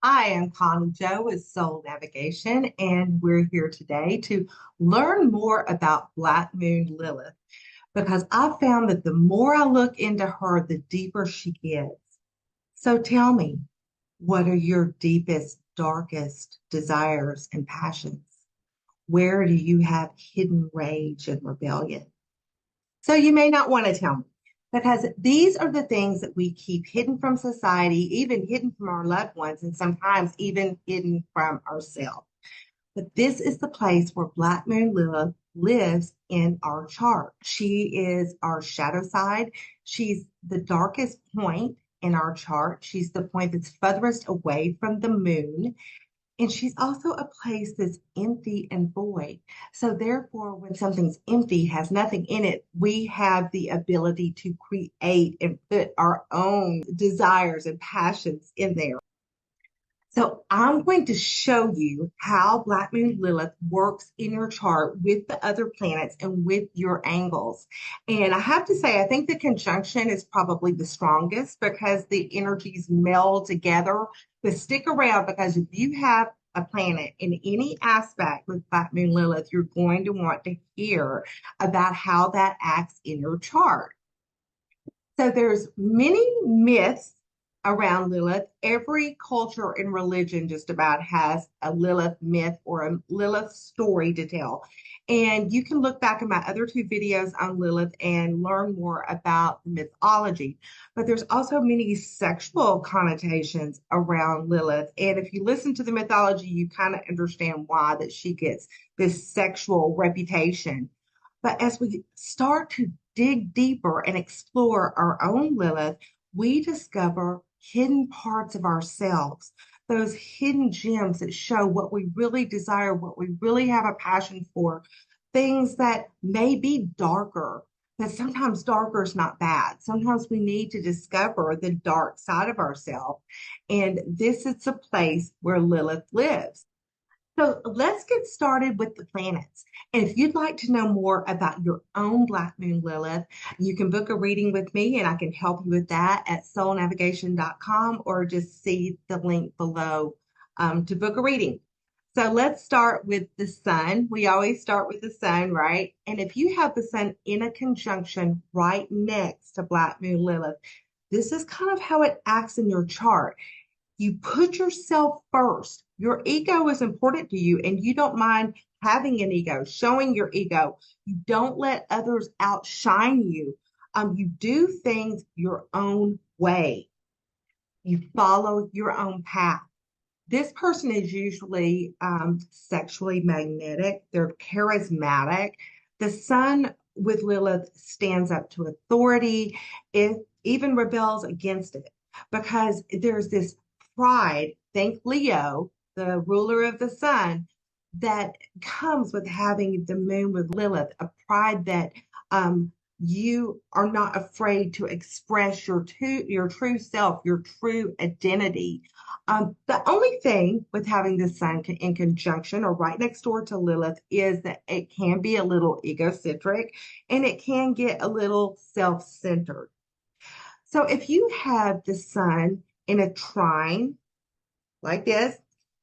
I am Connie Jo with Soul Navigation, and we're here today to learn more about Black Moon Lilith because I found that the more I look into her, the deeper she gets. So tell me, what are your deepest, darkest desires and passions? Where do you have hidden rage and rebellion? So you may not want to tell me because these are the things that we keep hidden from society, even hidden from our loved ones, and sometimes even hidden from ourselves. But this is the place where Black Moon Lilith lives in our chart. She is our shadow side. She's the darkest point in our chart. She's the point that's furthest away from the moon. And she's also a place that's empty and void. So therefore, when something's empty, has nothing in it, we have the ability to create and put our own desires and passions in there. So I'm going to show you how Black Moon Lilith works in your chart with the other planets and with your angles. And I have to say, I think the conjunction is probably the strongest because the energies meld together. But stick around because if you have a planet in any aspect with Black Moon Lilith, you're going to want to hear about how that acts in your chart. So there's many myths around Lilith. Every culture and religion just about has a Lilith myth or a Lilith story to tell. And you can look back at my other two videos on Lilith and learn more about the mythology. But there's also many sexual connotations around Lilith. And if you listen to the mythology, you kind of understand why that she gets this sexual reputation. But as we start to dig deeper and explore our own Lilith, we discover hidden parts of ourselves, those hidden gems that show what we really desire, what we really have a passion for, things that may be darker. But sometimes darker is not bad. Sometimes we need to discover the dark side of ourselves. And this is a place where Lilith lives. So let's get started with the planets. And if you'd like to know more about your own Black Moon Lilith, you can book a reading with me and I can help you with that at soulnavigation.com or just see the link below to book a reading. So let's start with the sun. We always start with the sun, right? And if you have the sun in a conjunction right next to Black Moon Lilith, this is kind of how it acts in your chart. You put yourself first. Your ego is important to you, and you don't mind having an ego, showing your ego. You don't let others outshine you. You do things your own way. You follow your own path. This person is usually sexually magnetic. They're charismatic. The sun with Lilith stands up to authority. It even rebels against it because there's this pride, think Leo, the ruler of the sun, that comes with having the moon with Lilith, a pride that you are not afraid to express your true self, your true identity. The only thing with having the sun in conjunction or right next door to Lilith is that it can be a little egocentric and it can get a little self-centered. So if you have the sun in a trine like this,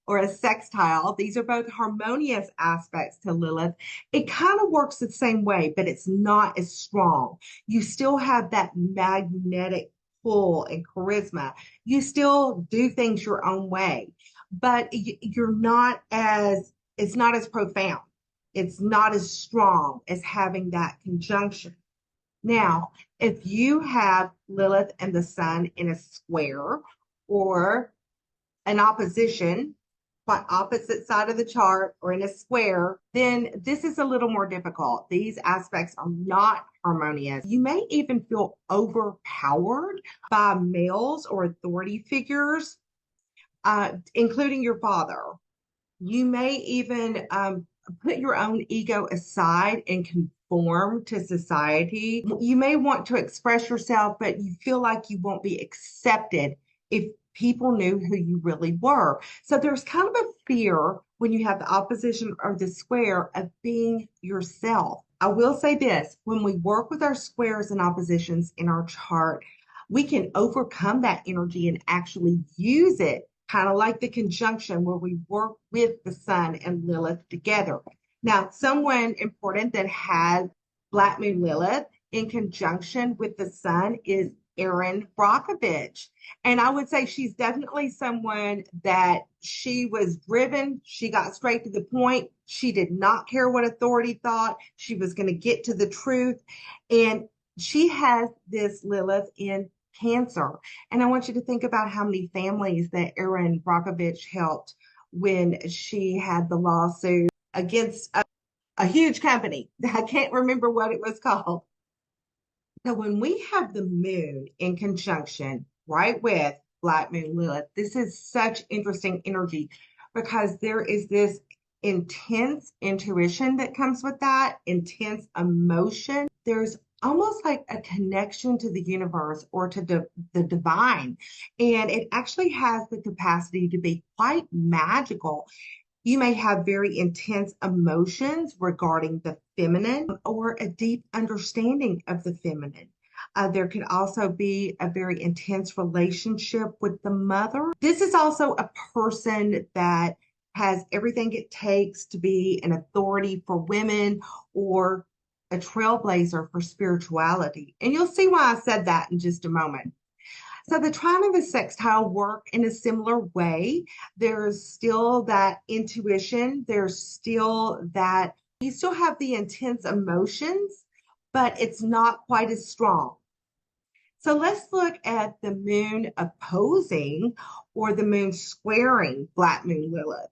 or a sextile, these are both harmonious aspects to Lilith. It kind of works the same way, but it's not as strong. You still have that magnetic pull and charisma. You still do things your own way, but you're not as, it's not as profound. It's not as strong as having that conjunction. Now, if you have Lilith and the sun in a square or an opposition, by opposite side of the chart or in a square, then this is a little more difficult. These aspects are not harmonious. You may even feel overpowered by males or authority figures, including your father. You may even put your own ego aside and conform to society. You may want to express yourself, but you feel like you won't be accepted if people knew who you really were. So there's kind of a fear when you have the opposition or the square of being yourself. I will say this, when we work with our squares and oppositions in our chart, we can overcome that energy and actually use it kind of like the conjunction where we work with the Sun and Lilith together. Now, someone important that has Black Moon Lilith in conjunction with the Sun is Erin Brockovich. And I would say she's definitely someone that she was driven. She got straight to the point. She did not care what authority thought. She was going to get to the truth. And she has this Lilith in Cancer. And I want you to think about how many families that Erin Brockovich helped when she had the lawsuit against a huge company. I can't remember what it was called. So when we have the moon in conjunction right with Black Moon Lilith, this is such interesting energy because there is this intense intuition that comes with that, intense emotion. There's almost like a connection to the universe or to the divine. And it actually has the capacity to be quite magical. You may have very intense emotions regarding the feminine or a deep understanding of the feminine. There could also be a very intense relationship with the mother. This is also a person that has everything it takes to be an authority for women or a trailblazer for spirituality. And you'll see why I said that in just a moment. So the trine and the sextile work in a similar way. There's still that intuition. There's still that you still have the intense emotions, but it's not quite as strong. So let's look at the moon opposing or the moon squaring Black Moon Lilith.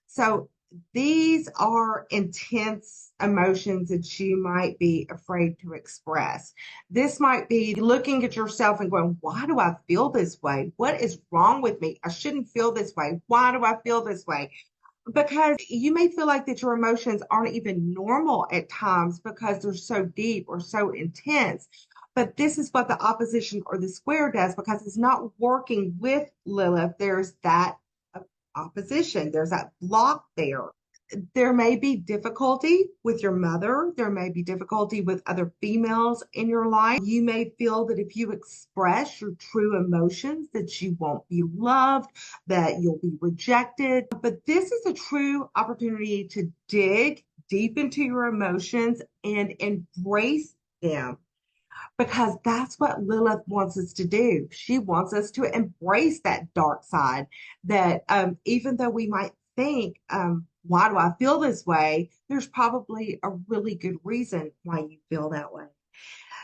So these are intense emotions that you might be afraid to express. This might be looking at yourself and going, why do I feel this way? What is wrong with me? I shouldn't feel this way. Why do I feel this way? Because you may feel like that your emotions aren't even normal at times because they're so deep or so intense. But this is what the opposition or the square does because it's not working with Lilith. There's that opposition. There's that block there. There may be difficulty with your mother. There may be difficulty with other females in your life. You may feel that if you express your true emotions, that you won't be loved, that you'll be rejected. But this is a true opportunity to dig deep into your emotions and embrace them. Because that's what Lilith wants us to do. She wants us to embrace that dark side that even though we might think, why do I feel this way? There's probably a really good reason why you feel that way.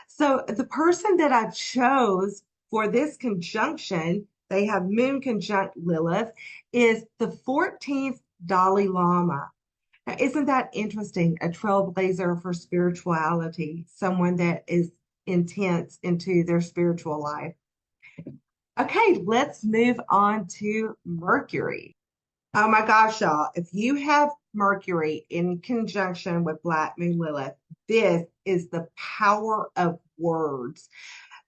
So the person that I chose for this conjunction, they have moon conjunct Lilith, is the 14th Dalai Lama. Now, isn't that interesting? A trailblazer for spirituality, someone that is intense into their spiritual life. Okay, let's move on to Mercury. Oh my gosh, y'all, if you have Mercury in conjunction with Black Moon Lilith, this is the power of words.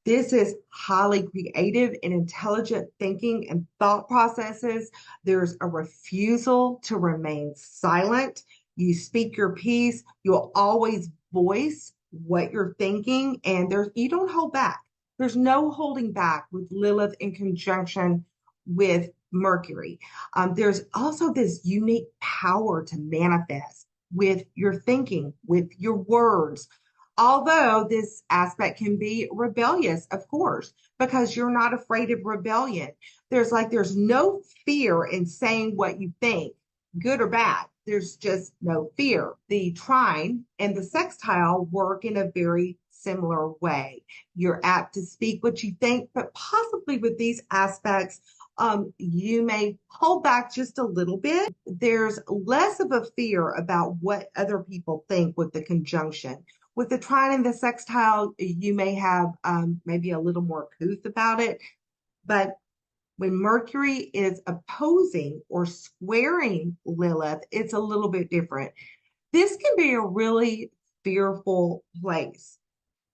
This is highly creative and intelligent thinking and thought processes. There's a refusal to remain silent. You speak your piece. You'll always voice what you're thinking, and you don't hold back. There's no holding back with Lilith in conjunction with Mercury. There's also this unique power to manifest with your thinking, with your words. Although this aspect can be rebellious, of course, because you're not afraid of rebellion. There's no fear in saying what you think, good or bad. There's just no fear. The trine and the sextile work in a very similar way. You're apt to speak what you think, but possibly with these aspects, you may hold back just a little bit. There's less of a fear about what other people think with the conjunction. With the trine and the sextile, you may have maybe a little more couth about it, but when Mercury is opposing or squaring Lilith, it's a little bit different. This can be a really fearful place.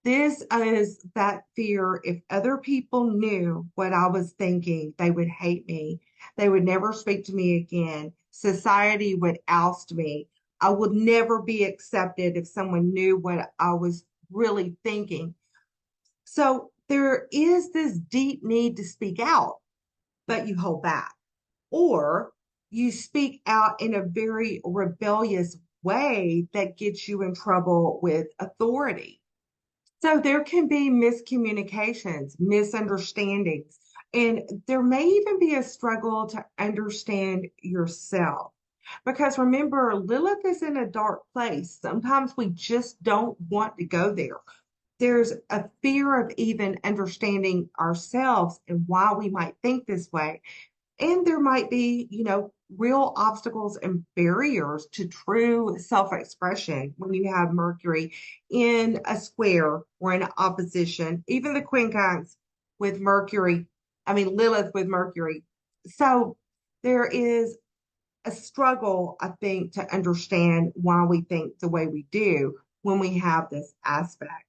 This is that fear. If other people knew what I was thinking, they would hate me. They would never speak to me again. Society would oust me. I would never be accepted if someone knew what I was really thinking. So there is this deep need to speak out, but you hold back. or you speak out in a very rebellious way that gets you in trouble with authority. So there can be miscommunications, misunderstandings, and there may even be a struggle to understand yourself. Because remember, Lilith is in a dark place. Sometimes we just don't want to go there. There's a fear of even understanding ourselves and why we might think this way. And there might be, real obstacles and barriers to true self-expression when you have Mercury in a square or in opposition, even the quincunx with Mercury, Lilith with Mercury. So there is a struggle, I think, to understand why we think the way we do when we have this aspect.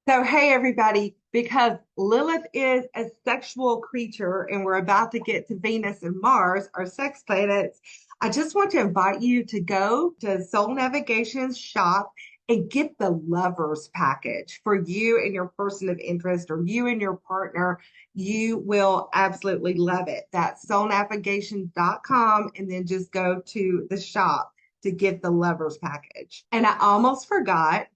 So, hey, everybody, because Lilith is a sexual creature and we're about to get to Venus and Mars, our sex planets, I just want to invite you to go to Soul Navigation's shop and get the Lovers Package for you and your person of interest or you and your partner. You will absolutely love it. That's soulnavigation.com, and then just go to the shop to get the Lovers Package. And I almost forgot.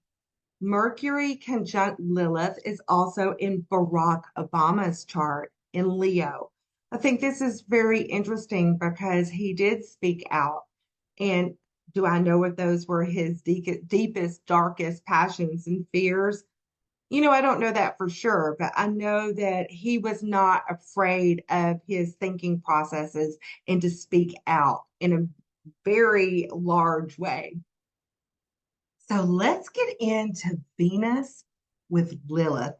Mercury conjunct Lilith is also in Barack Obama's chart in Leo. I think this is very interesting because he did speak out. And do I know if those were his deepest, darkest passions and fears? I don't know that for sure, but I know that he was not afraid of his thinking processes and to speak out in a very large way. So let's get into Venus with Lilith,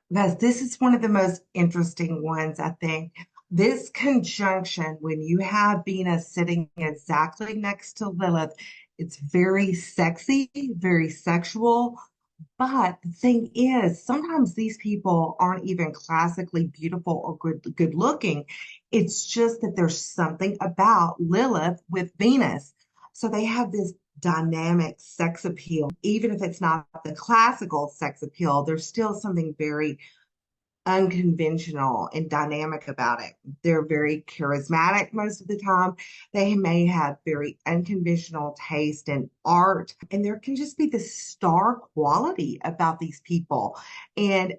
because this is one of the most interesting ones, I think. This conjunction, when you have Venus sitting exactly next to Lilith, it's very sexy, very sexual. But the thing is, sometimes these people aren't even classically beautiful or good looking. It's just that there's something about Lilith with Venus. So they have this dynamic sex appeal. Even if it's not the classical sex appeal, there's still something very unconventional and dynamic about it. They're very charismatic most of the time. They may have very unconventional taste in art, and there can just be this star quality about these people. And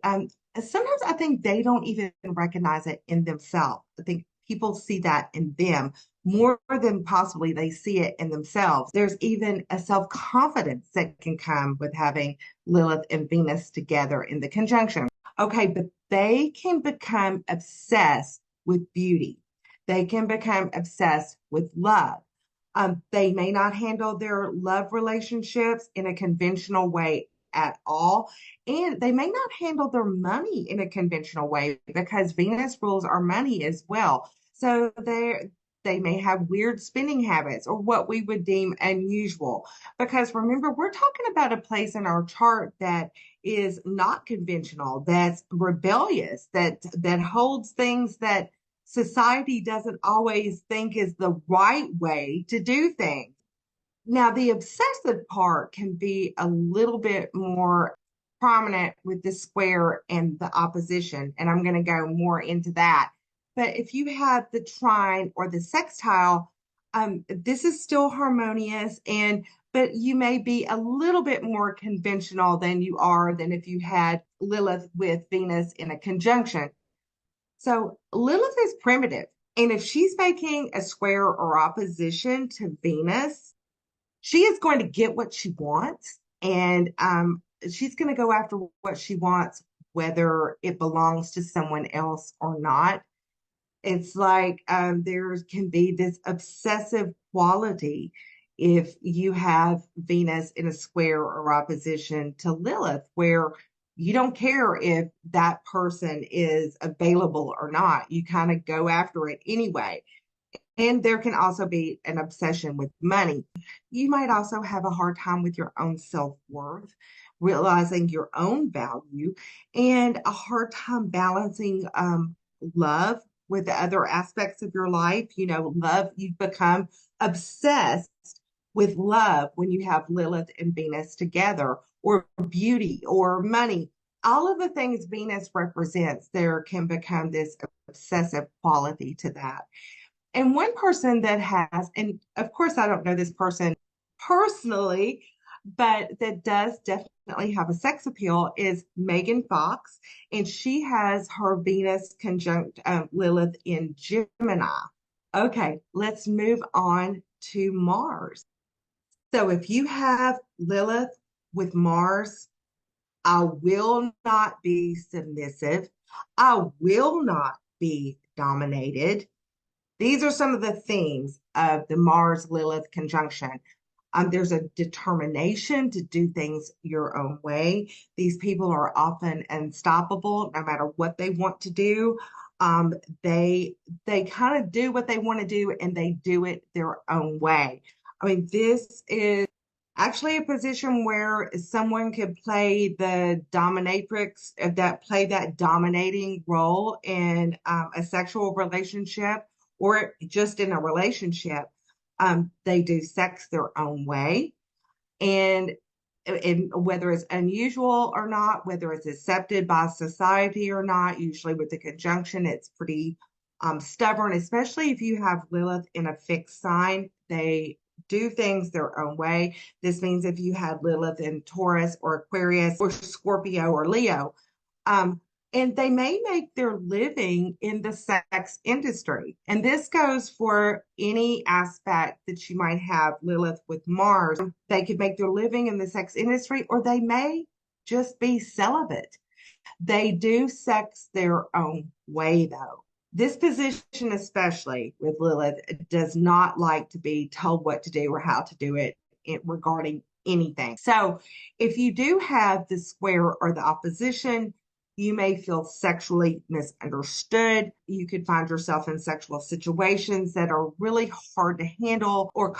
sometimes I think they don't even recognize it in themselves. I think people see that in them more than possibly they see it in themselves. There's even a self-confidence that can come with having Lilith and Venus together in the conjunction. Okay, but they can become obsessed with beauty. They can become obsessed with love. They may not handle their love relationships in a conventional way at all. And they may not handle their money in a conventional way because Venus rules our money as well. So they may have weird spending habits or what we would deem unusual. Because remember, we're talking about a place in our chart that is not conventional, that's rebellious, that holds things that society doesn't always think is the right way to do things. Now, the obsessive part can be a little bit more prominent with the square and the opposition, and I'm going to go more into that. But if you have the trine or the sextile, this is still harmonious, but you may be a little bit more conventional than if you had Lilith with Venus in a conjunction. So Lilith is primitive, and if she's making a square or opposition to Venus, she is going to get what she wants, and she's going to go after what she wants, whether it belongs to someone else or not. It's like there can be this obsessive quality if you have Venus in a square or opposition to Lilith, where you don't care if that person is available or not. You kind of go after it anyway. And there can also be an obsession with money. You might also have a hard time with your own self-worth, realizing your own value, and a hard time balancing love with the other aspects of your life. Love, you become obsessed with love when you have Lilith and Venus together, or beauty or money. All of the things Venus represents, there can become this obsessive quality to that. And one person that has, and of course, I don't know this person personally, but that does definitely have a sex appeal is Megan Fox. And she has her Venus conjunct Lilith in Gemini. Okay, let's move on to Mars. So if you have Lilith with Mars, I will not be submissive. I will not be dominated. These are some of the themes of the Mars Lilith conjunction. There's a determination to do things your own way. These people are often unstoppable no matter what they want to do. Um, they they kind of do what they want to do and they do it their own way. I mean, this is actually a position where someone could play the dominatrix that play that dominating role in a sexual relationship or just in a relationship. They do sex their own way, and whether it's unusual or not, whether it's accepted by society or not, usually with the conjunction, it's pretty stubborn, especially if you have Lilith in a fixed sign. They do things their own way. This means if you had Lilith in Taurus or Aquarius or Scorpio or Leo, um, and they may make their living in the sex industry. And this goes for any aspect that you might have Lilith with Mars. They could make their living in the sex industry, or they may just be celibate. They do sex their own way, though. This position, especially with Lilith, does not like to be told what to do or how to do it regarding anything. So, if you do have the square or the opposition, you may feel sexually misunderstood. You could find yourself in sexual situations that are really hard to handle, or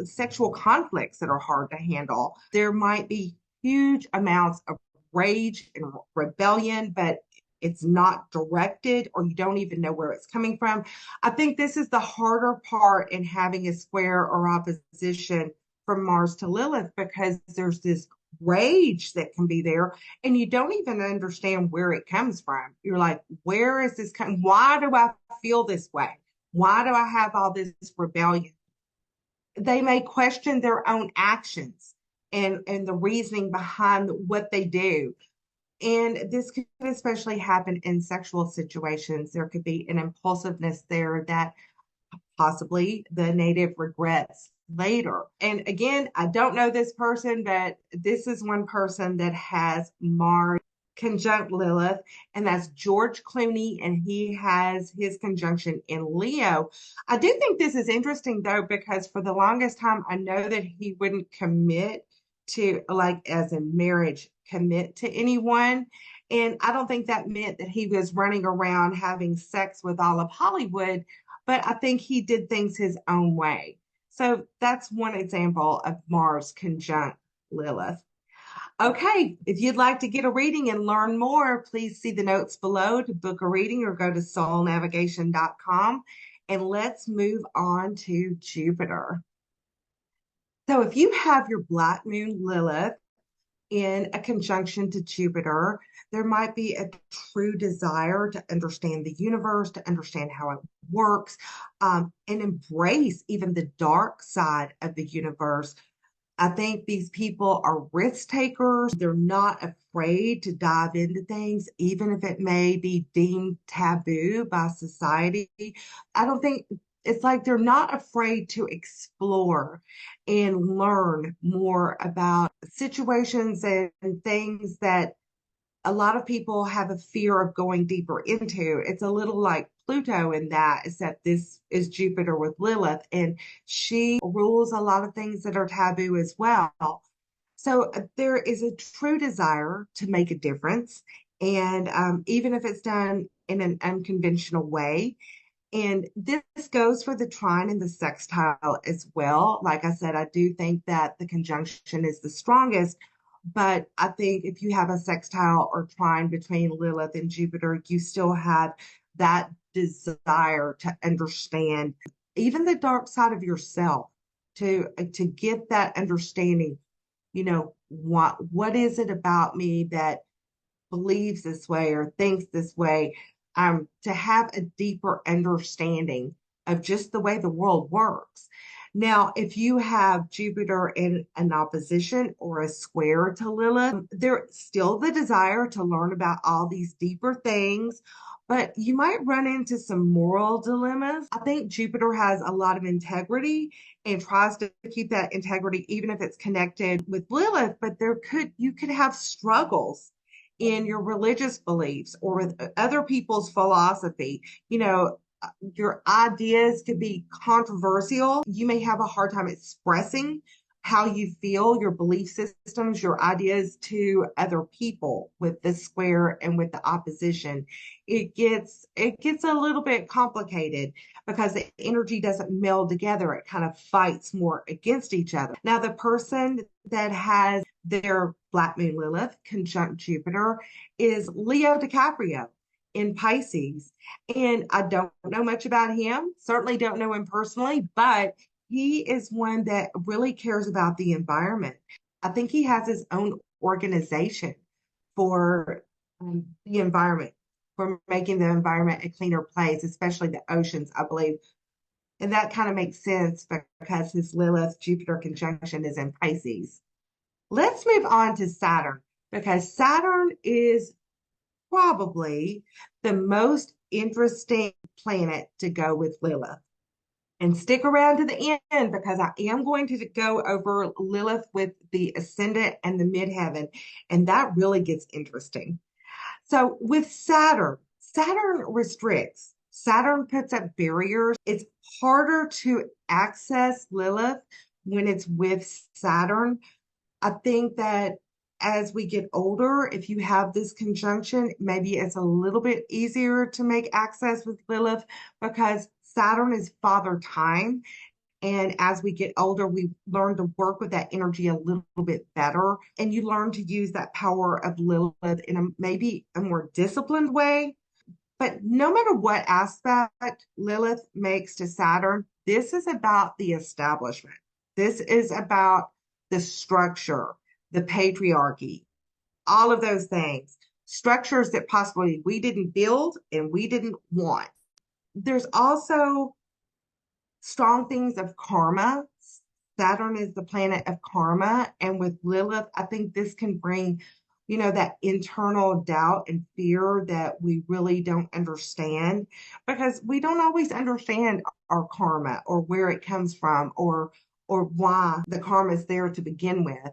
sexual conflicts that are hard to handle. There might be huge amounts of rage and rebellion, but it's not directed, or you don't even know where it's coming from. I think this is the harder part in having a square or opposition from Mars to Lilith, because there's this rage that can be there and you don't even understand where it comes from. You're like, where is this coming? Why do I feel this way? Why do I have all this rebellion? They may question their own actions and the reasoning behind what they do. And this could especially happen in sexual situations. There could be an impulsiveness there that possibly the native regrets later. And again, I don't know this person, but this is one person that has Mars conjunct Lilith, and that's George Clooney, and he has his conjunction in Leo. I do think this is interesting though, because for the longest time, I know that he wouldn't commit to, like, as in marriage, commit to anyone. And I don't think that meant that he was running around having sex with all of Hollywood, but I think he did things his own way. So that's one example of Mars conjunct Lilith. Okay, if you'd like to get a reading and learn more, please see the notes below to book a reading or go to soulnavigation.com. And let's move on to Jupiter. So if you have your Black Moon Lilith in a conjunction to Jupiter, there might be a true desire to understand the universe, to understand how it works, and embrace even the dark side of the universe. I think these people are risk takers. They're not afraid to dive into things, even if it may be deemed taboo by society. I don't think it's like they're not afraid to explore and learn more about situations and things that a lot of people have a fear of going deeper into. It's a little like Pluto in that, except this is Jupiter with Lilith, and she rules a lot of things that are taboo as well. So there is a true desire to make a difference, and even if it's done in an unconventional way. And this goes for the trine and the sextile as well. Like I said, I do think that the conjunction is the strongest, but I think if you have a sextile or trine between Lilith and Jupiter, you still have that desire to understand even the dark side of yourself, to get that understanding. What is it about me that believes this way or thinks this way, to have a deeper understanding of just the way the world works. Now, if you have Jupiter in an opposition or a square to Lilith, there's still the desire to learn about all these deeper things, but you might run into some moral dilemmas. I think Jupiter has a lot of integrity and tries to keep that integrity, even if it's connected with Lilith, but you could have struggles in your religious beliefs or with other people's philosophy. Your ideas could be controversial. You may have a hard time expressing how you feel, your belief systems, your ideas to other people with the square and with the opposition. It gets a little bit complicated because the energy doesn't meld together. It kind of fights more against each other. Now, the person that has their Black Moon Lilith conjunct Jupiter is Leo DiCaprio in Pisces. And I don't know much about him, certainly don't know him personally, but he is one that really cares about the environment. I think he has his own organization for the environment, for making the environment a cleaner place, especially the oceans, I believe. And that kind of makes sense because his Lilith Jupiter conjunction is in Pisces. Let's move on to Saturn because Saturn is probably the most interesting planet to go with Lilith. And stick around to the end because I am going to go over Lilith with the Ascendant and the Midheaven, and that really gets interesting. So with Saturn, Saturn restricts. Saturn puts up barriers. It's harder to access Lilith when it's with Saturn. I think that as we get older, if you have this conjunction, maybe it's a little bit easier to make access with Lilith because Saturn is father time. And as we get older, we learn to work with that energy a little bit better. And you learn to use that power of Lilith in maybe a more disciplined way. But no matter what aspect Lilith makes to Saturn, this is about the establishment. This is about the structure, the patriarchy, all of those things, structures that possibly we didn't build and we didn't want. There's also strong things of karma. Saturn is the planet of karma. And with Lilith, I think this can bring, that internal doubt and fear that we really don't understand because we don't always understand our karma or where it comes from or why the karma is there to begin with.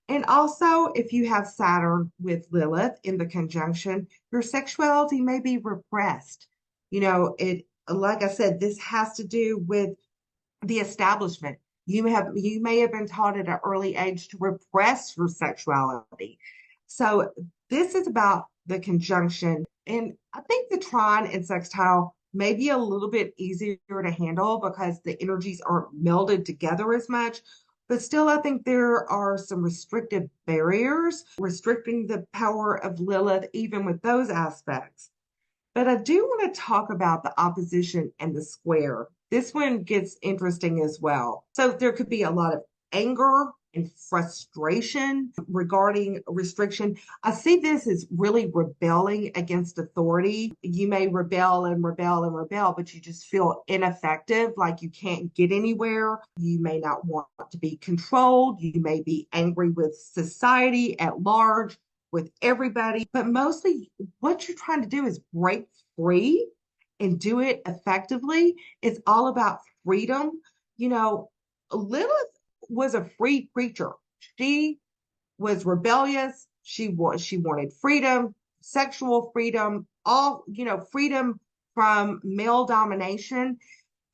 And also, if you have Saturn with Lilith in the conjunction, your sexuality may be repressed. Like I said, this has to do with the establishment. You may have been taught at an early age to repress your sexuality. So this is about the conjunction. And I think the trine and sextile may be a little bit easier to handle because the energies aren't melded together as much. But still, I think there are some restrictive barriers restricting the power of Lilith, even with those aspects. But I do want to talk about the opposition and the square. This one gets interesting as well. So there could be a lot of anger and frustration regarding restriction. I see this as really rebelling against authority. You may rebel and rebel and rebel, but you just feel ineffective, like you can't get anywhere. You may not want to be controlled. You may be angry with society at large, with everybody, but mostly what you're trying to do is break free and do it effectively. It's all about freedom. Lilith was a free creature. She was rebellious. She wanted freedom, sexual freedom, freedom from male domination.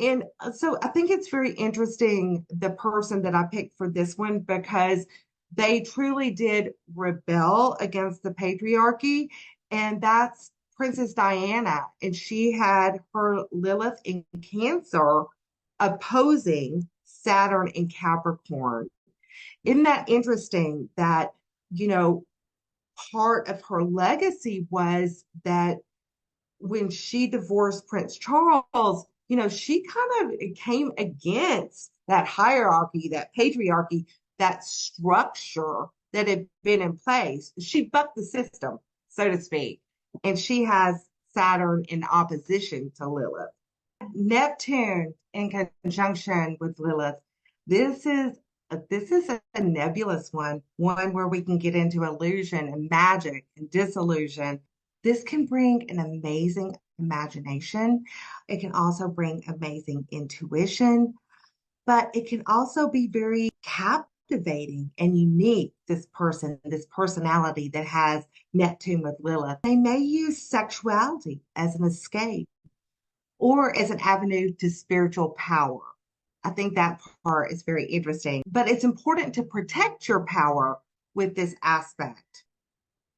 And so I think it's very interesting, the person that I picked for this one, because they truly did rebel against the patriarchy. And that's Princess Diana. And she had her Lilith in Cancer opposing Saturn in Capricorn. Isn't that interesting that, part of her legacy was that when she divorced Prince Charles, she kind of came against that hierarchy, that patriarchy, that structure that had been in place. She bucked the system, so to speak. And she has Saturn in opposition to Lilith. Neptune in conjunction with Lilith. This is a nebulous one where we can get into illusion and magic and disillusion. This can bring an amazing imagination. It can also bring amazing intuition, but it can also be very captivating and unique. This person, this personality that has Neptune with Lilith, they may use sexuality as an escape or as an avenue to spiritual power. I think that part is very interesting, but it's important to protect your power with this aspect.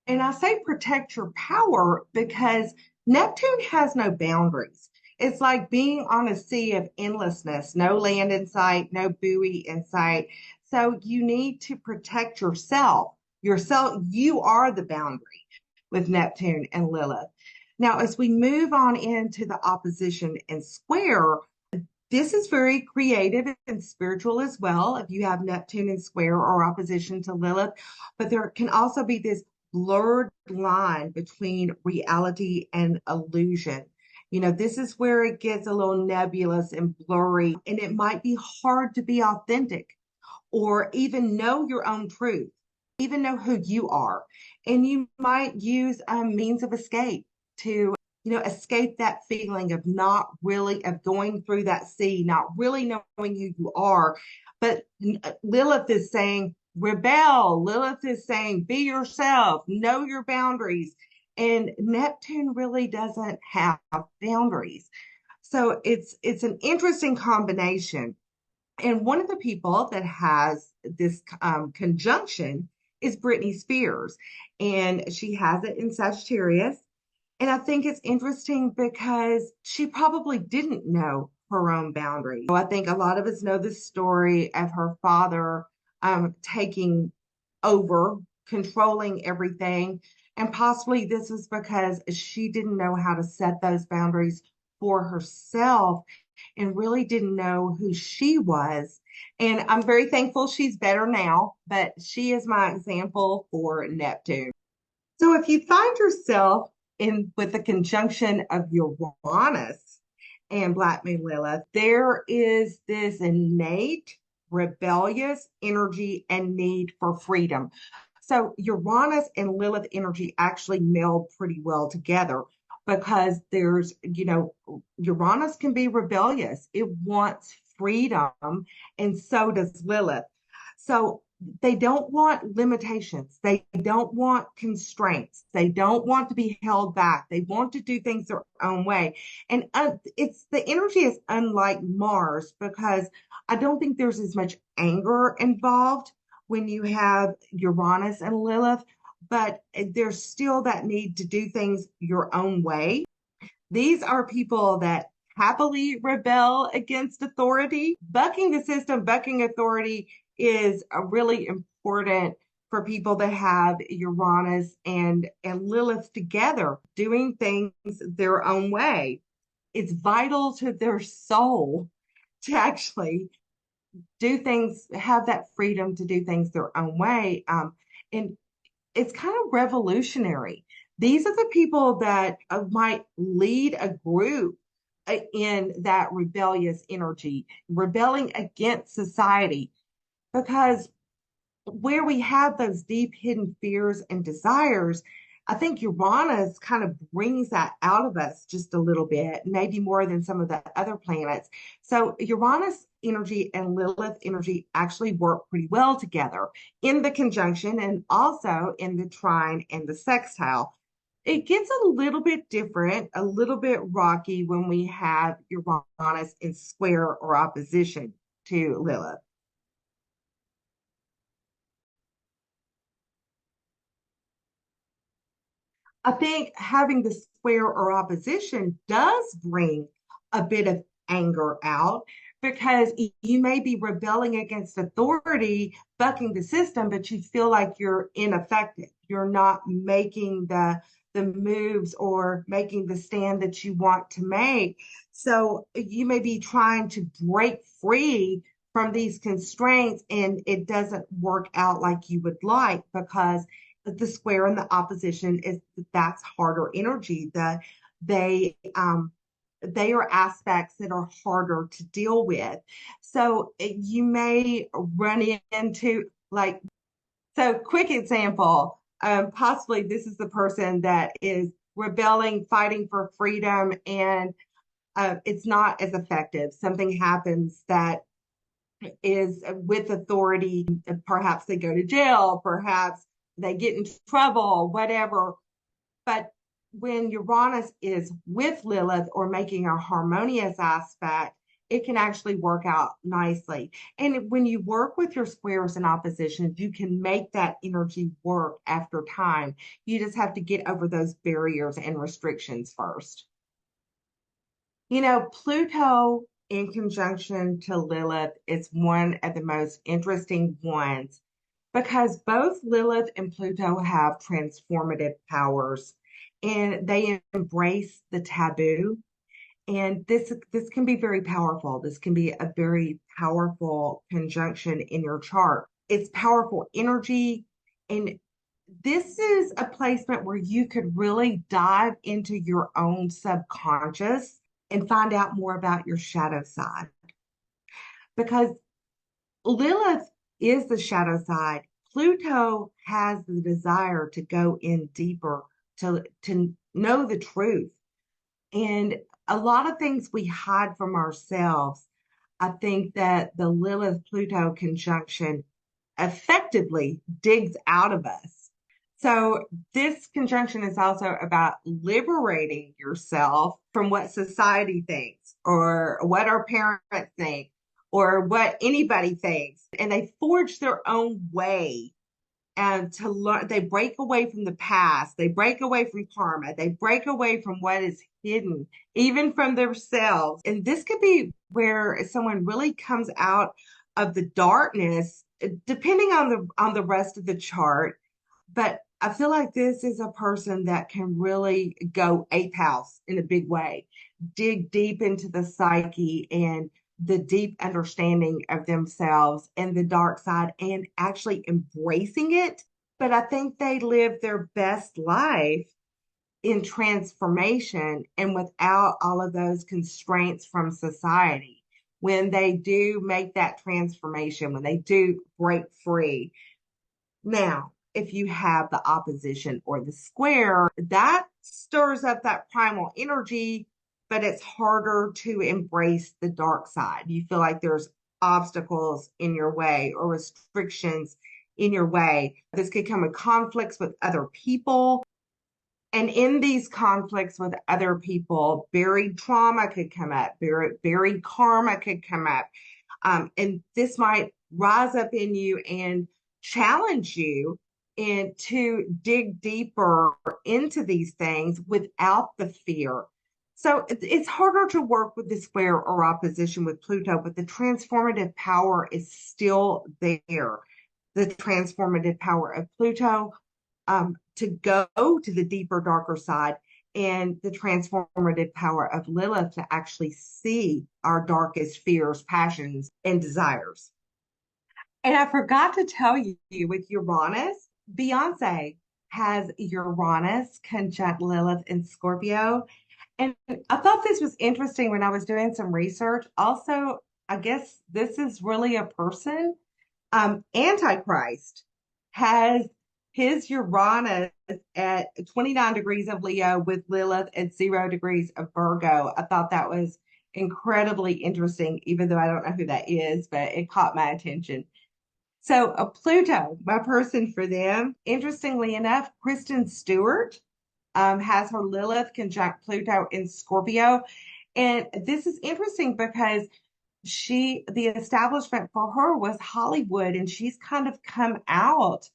And I say protect your power because Neptune has no boundaries. It's like being on a sea of endlessness, no land in sight, no buoy in sight. So you need to protect yourself. Yourself, you are the boundary with Neptune and Lilith. Now, as we move on into the opposition and square, this is very creative and spiritual as well if you have Neptune in square or opposition to Lilith. But there can also be this blurred line between reality and illusion. You know, this is where it gets a little nebulous and blurry, and it might be hard to be authentic or even know your own truth, even know who you are. And you might use a means of escape to, you know, escape that feeling of not really, of going through that sea, not really knowing who you are. But Lilith is saying, rebel. Lilith is saying, be yourself, know your boundaries. And Neptune really doesn't have boundaries. So it's an interesting combination. And one of the people that has this conjunction is Britney Spears, and she has it in Sagittarius. And I think it's interesting because she probably didn't know her own boundaries. So I think a lot of us know the story of her father taking over, controlling everything. And possibly this was because she didn't know how to set those boundaries for herself and really didn't know who she was. And I'm very thankful she's better now, but she is my example for Neptune. So if you find yourself in with the conjunction of Uranus and Black Moon Lilith, there is this innate rebellious energy and need for freedom. So Uranus and Lilith energy actually meld pretty well together because there's, you know, Uranus can be rebellious. It wants freedom, and so does Lilith. So they don't want limitations. They don't want constraints. They don't want to be held back. They want to do things their own way. And it's the energy is unlike Mars because I don't think there's as much anger involved when you have Uranus and Lilith, but there's still that need to do things your own way. These are people that happily rebel against authority. Bucking the system, bucking authority is a really important for people that have Uranus and Lilith together, doing things their own way. It's vital to their soul to actually do things, have that freedom to do things their own way. And it's kind of revolutionary. These are the people that might lead a group in that rebellious energy, rebelling against society, because where we have those deep hidden fears and desires, I think Uranus kind of brings that out of us just a little bit, maybe more than some of the other planets. So Uranus energy and Lilith energy actually work pretty well together in the conjunction and also in the trine and the sextile. It gets a little bit different, a little bit rocky when we have Uranus in square or opposition to Lilith. I think having the square or opposition does bring a bit of anger out because you may be rebelling against authority, bucking the system, but you feel like you're ineffective. You're not making the moves or making the stand that you want to make. So you may be trying to break free from these constraints and it doesn't work out like you would like because the square and the opposition is that's harder energy that they they are aspects that are harder to deal with. So you may run into like, so quick example, possibly this is the person that is rebelling, fighting for freedom, and it's not as effective. Something happens that is with authority. Perhaps they go to jail, perhaps they get in trouble, whatever. But when Uranus is with Lilith or making a harmonious aspect, it can actually work out nicely. And when you work with your squares and oppositions, you can make that energy work after time. You just have to get over those barriers and restrictions first. You know, Pluto in conjunction to Lilith is one of the most interesting ones because both Lilith and Pluto have transformative powers and they embrace the taboo. And this can be very powerful. This can be a very powerful conjunction in your chart. It's powerful energy. And this is a placement where you could really dive into your own subconscious and find out more about your shadow side. Because Lilith is the shadow side. Pluto has the desire to go in deeper, to know the truth. And a lot of things we hide from ourselves. I think that the Lilith Pluto conjunction effectively digs out of us. So, this conjunction is also about liberating yourself from what society thinks or what our parents think or what anybody thinks. And they forge their own way and to learn. They break away from the past, they break away from karma, they break away from what is hidden, even from themselves. And this could be where someone really comes out of the darkness, depending on the rest of the chart. But I feel like this is a person that can really go eighth house in a big way, dig deep into the psyche and the deep understanding of themselves and the dark side and actually embracing it. But I think they live their best life in transformation and without all of those constraints from society. When they do make that transformation, when they do break free. Now, if you have the opposition or the square, that stirs up that primal energy, but it's harder to embrace the dark side. You feel like there's obstacles in your way or restrictions in your way. This could come with conflicts with other people. And in these conflicts with other people, buried trauma could come up, buried karma could come up. And this might rise up in you and challenge you and to dig deeper into these things without the fear. So it's harder to work with the square or opposition with Pluto, but the transformative power is still there. The transformative power of Pluto to go to the deeper, darker side, and the transformative power of Lilith to actually see our darkest fears, passions, and desires. And I forgot to tell you with Uranus, Beyonce has Uranus conjunct Lilith in Scorpio. And I thought this was interesting when I was doing some research. Also, I guess this is really a person. Antichrist has his Uranus at 29 degrees of Leo with Lilith at 0 degrees of Virgo. I thought that was incredibly interesting, even though I don't know who that is, but it caught my attention. So, a Pluto, my person for them. Interestingly enough, Kristen Stewart has her Lilith conjunct Pluto in Scorpio. And this is interesting because the establishment for her was Hollywood, and she's kind of come out.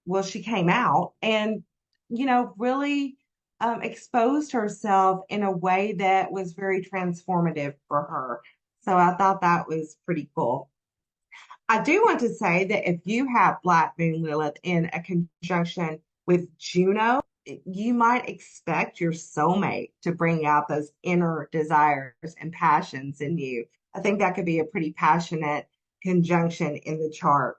Well, she came out and, really exposed herself in a way that was very transformative for her. So I thought that was pretty cool. I do want to say that if you have Black Moon Lilith in a conjunction with Juno, you might expect your soulmate to bring out those inner desires and passions in you. I think that could be a pretty passionate conjunction in the chart.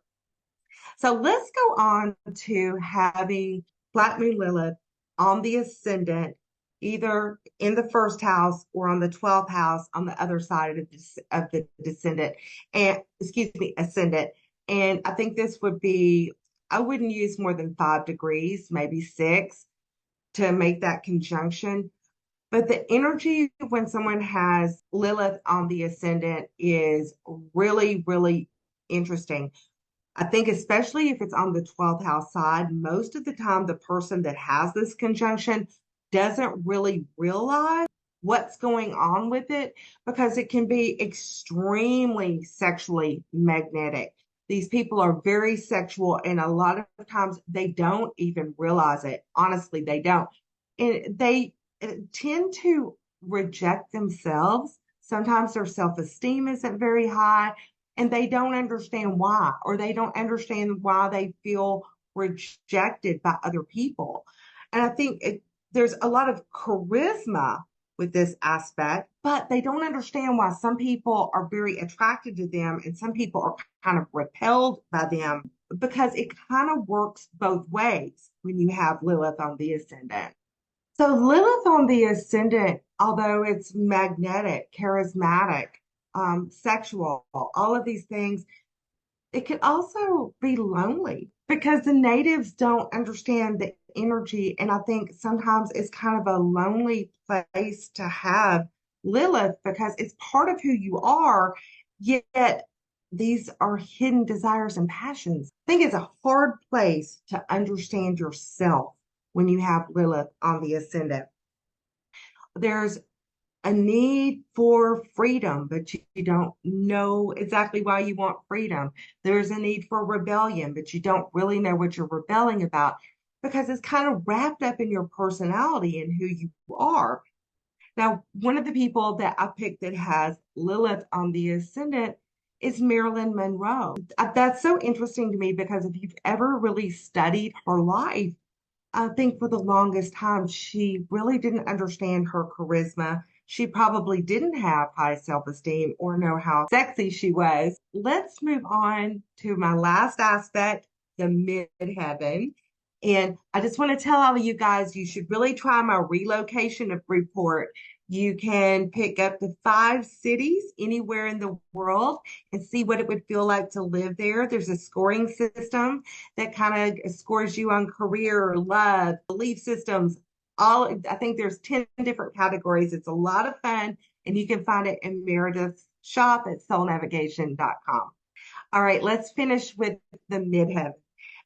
So let's go on to having Black Moon Lilith on the ascendant either in the first house or on the 12th house on the other side of the descendant and excuse me, ascendant. And I think this would be, I wouldn't use more than 5 degrees, maybe 6 to make that conjunction. But the energy when someone has Lilith on the ascendant is really, really interesting. I think, especially if it's on the 12th house side, most of the time, the person that has this conjunction doesn't really realize what's going on with it because it can be extremely sexually magnetic. These people are very sexual, and a lot of times they don't even realize it. Honestly, they don't. And they tend to reject themselves. Sometimes their self-esteem isn't very high and they don't understand why, or they don't understand why they feel rejected by other people. And I think there's a lot of charisma with this aspect, but they don't understand why some people are very attracted to them and some people are kind of repelled by them because it kind of works both ways when you have Lilith on the ascendant. So Lilith on the ascendant, although it's magnetic, charismatic, sexual, all of these things, it could also be lonely because the natives don't understand the energy. And I think sometimes it's kind of a lonely place to have Lilith because it's part of who you are, yet these are hidden desires and passions. I think it's a hard place to understand yourself when you have Lilith on the ascendant. There's a need for freedom, but you don't know exactly why you want freedom. There's a need for rebellion, but you don't really know what you're rebelling about because it's kind of wrapped up in your personality and who you are. Now, one of the people that I picked that has Lilith on the ascendant is Marilyn Monroe. That's so interesting to me because if you've ever really studied her life, I think for the longest time, she really didn't understand her charisma. She probably didn't have high self-esteem or know how sexy she was. Let's move on to my last aspect, the midheaven. And I just want to tell all of you guys, you should really try my relocation report. You can pick up to 5 cities anywhere in the world and see what it would feel like to live there. There's a scoring system that kind of scores you on career, love, belief systems. All I think there's 10 different categories. It's a lot of fun, and you can find it in Meredith's shop at soulnavigation.com. All right, let's finish with the midheaven.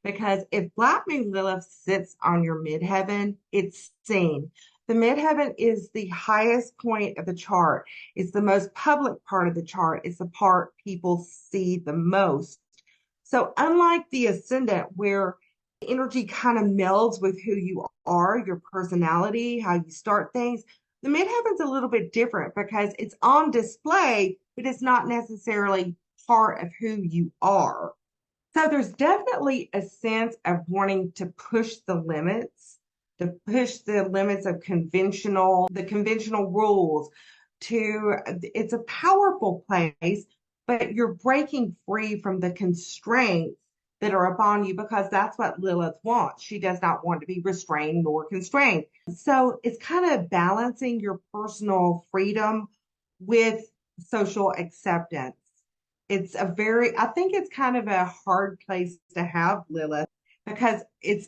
Because if Black Moon Lilith sits on your midheaven, it's seen. The midheaven is the highest point of the chart. It's the most public part of the chart. It's the part people see the most. So unlike the ascendant, where energy kind of melds with who you are, your personality, how you start things, the midheaven's a little bit different because it's on display, but it's not necessarily part of who you are. So there's definitely a sense of wanting to push the limits, of the conventional rules it's a powerful place, but you're breaking free from the constraints that are upon you because that's what Lilith wants. She does not want to be restrained nor constrained. So it's kind of balancing your personal freedom with social acceptance. I think it's kind of a hard place to have Lilith because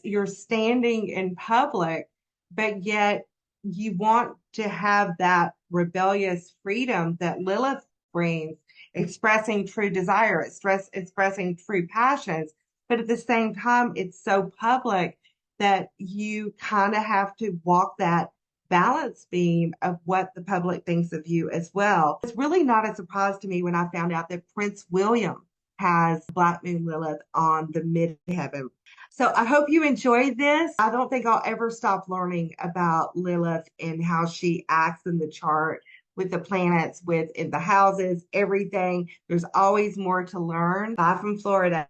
you're standing in public, but yet you want to have that rebellious freedom that Lilith brings, expressing true desire, expressing true passions. But at the same time, it's so public that you kind of have to walk that balance beam of what the public thinks of you as well. It's really not a surprise to me when I found out that Prince William has Black Moon Lilith on the midheaven. So I hope you enjoyed this. I don't think I'll ever stop learning about Lilith and how she acts in the chart with the planets, in the houses, everything. There's always more to learn. Bye from Florida.